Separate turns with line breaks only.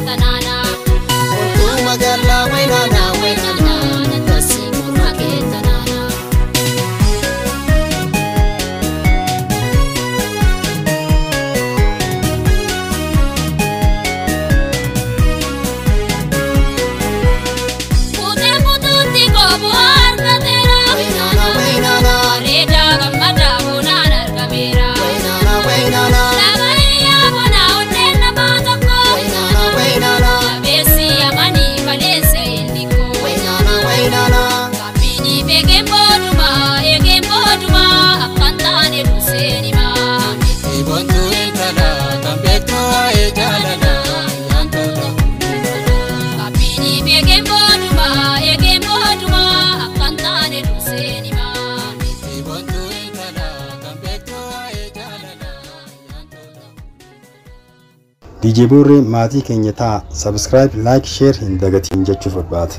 tanana.
Otu magala wainana
Nantasi kurma ke tanana. Pute pututi kobo harka tera.
wainana
Reda gamada bunan harka mera.
wainana
Nagaya bona onnenna batako.
wainana
Besi amani kalese indiko.
wainana
Kapini pege boduma akantane dusenima.
Ibontu intala kambeto ae jalala yantola
Kapini pege boduma akantane dusenima.
Ibontu intala kambeto ae jalala yantola
DJ Burri maatii keenya taa subscribe like share hin dagatiin jechuuf barbaada.